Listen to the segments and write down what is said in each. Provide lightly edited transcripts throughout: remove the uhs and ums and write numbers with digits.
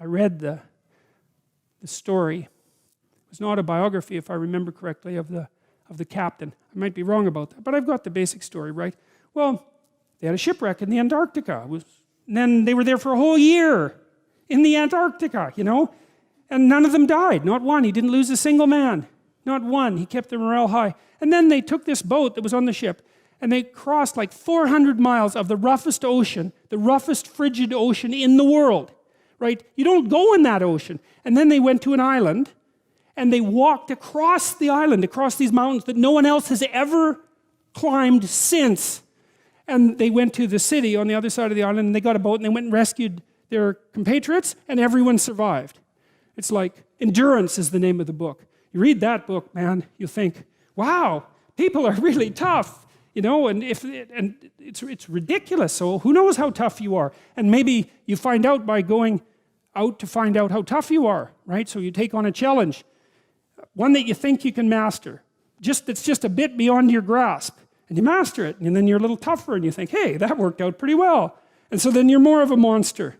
I read the story. It was an autobiography, if I remember correctly, of the captain. I might be wrong about that, but I've got the basic story right. Well, they had a shipwreck in the Antarctica. And then they were there for a whole year in the Antarctica, you know, and none of them died, not one. He didn't lose a single man, not one. He kept their morale high. And then they took this boat that was on the ship, and they crossed like 400 miles of the roughest ocean, the roughest frigid ocean in the world, right? You don't go in that ocean. And then they went to an island, and they walked across the island, across these mountains that no one else has ever climbed since. And they went to the city on the other side of the island, and they got a boat, and they went and rescued their compatriots, and everyone survived. It's like, Endurance is the name of the book. You read that book, man, you think, wow, people are really tough, you know, and it's ridiculous. So who knows how tough you are? And maybe you find out by going out to find out how tough you are, right? So you take on a challenge, one that you think you can master, that's just a bit beyond your grasp. And you master it, and then you're a little tougher, and you think, hey, that worked out pretty well. And so then you're more of a monster.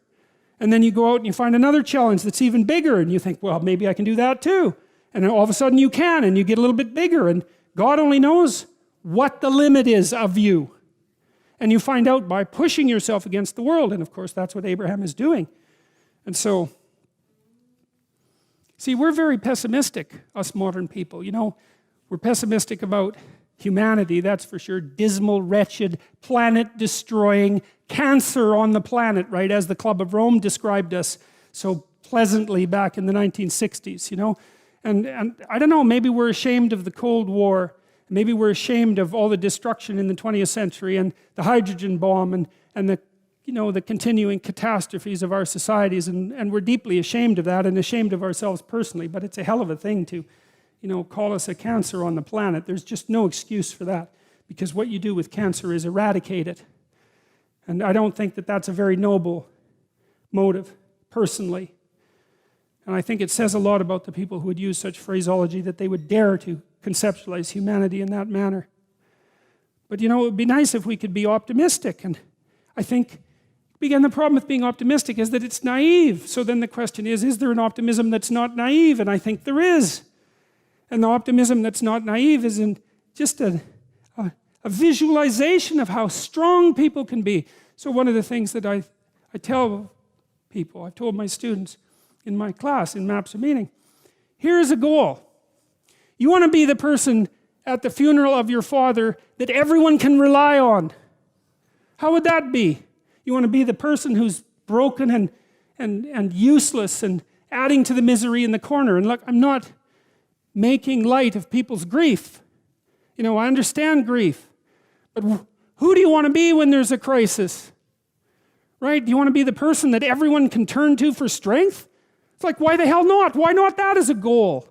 And then you go out and you find another challenge that's even bigger, and you think, well, maybe I can do that too. And then all of a sudden you can, and you get a little bit bigger, and God only knows what the limit is of you. And you find out by pushing yourself against the world, and of course that's what Abraham is doing. And so, see, we're very pessimistic, us modern people, you know. We're pessimistic about humanity, that's for sure. Dismal, wretched, planet-destroying, cancer on the planet, right? As the Club of Rome described us so pleasantly back in the 1960s, you know? And I don't know, maybe we're ashamed of the Cold War. Maybe we're ashamed of all the destruction in the 20th century and the hydrogen bomb and the, you know, the continuing catastrophes of our societies. And we're deeply ashamed of that and ashamed of ourselves personally. But it's a hell of a thing to, you know, call us a cancer on the planet. There's just no excuse for that, because what you do with cancer is eradicate it. And I don't think that that's a very noble motive, personally. And I think it says a lot about the people who would use such phraseology, that they would dare to conceptualize humanity in that manner. But you know, it would be nice if we could be optimistic. And I think, again, the problem with being optimistic is that it's naive. So then the question is there an optimism that's not naive? And I think there is. And the optimism that's not naive is in just a visualization of how strong people can be. So one of the things that I tell people, I've told my students in my class, in Maps of Meaning, here's a goal. You want to be the person at the funeral of your father that everyone can rely on. How would that be? You want to be the person who's broken and useless and adding to the misery in the corner. And look, I'm not making light of people's grief. You know, I understand grief. But who do you want to be when there's a crisis? Right? Do you want to be the person that everyone can turn to for strength? It's like, why the hell not? Why not that as a goal?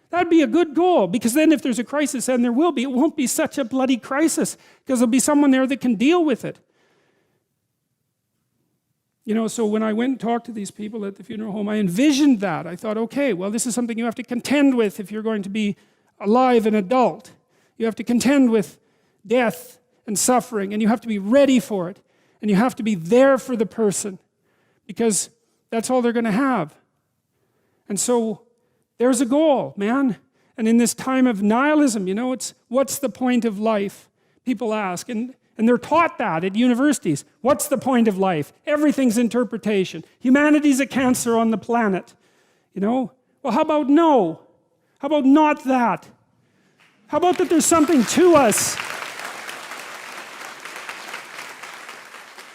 That'd be a good goal, because then if there's a crisis, and there will be, it won't be such a bloody crisis, because there'll be someone there that can deal with it. You know, so when I went and talked to these people at the funeral home, I envisioned that. I thought, okay, well, this is something you have to contend with if you're going to be alive and adult. You have to contend with death and suffering, and you have to be ready for it. And you have to be there for the person, because that's all they're going to have. And so there's a goal, man. And in this time of nihilism, you know, it's what's the point of life? People ask, and they're taught that at universities. What's the point of life? Everything's interpretation. Humanity's a cancer on the planet. You know? Well, how about no? How about not that? How about that there's something to us?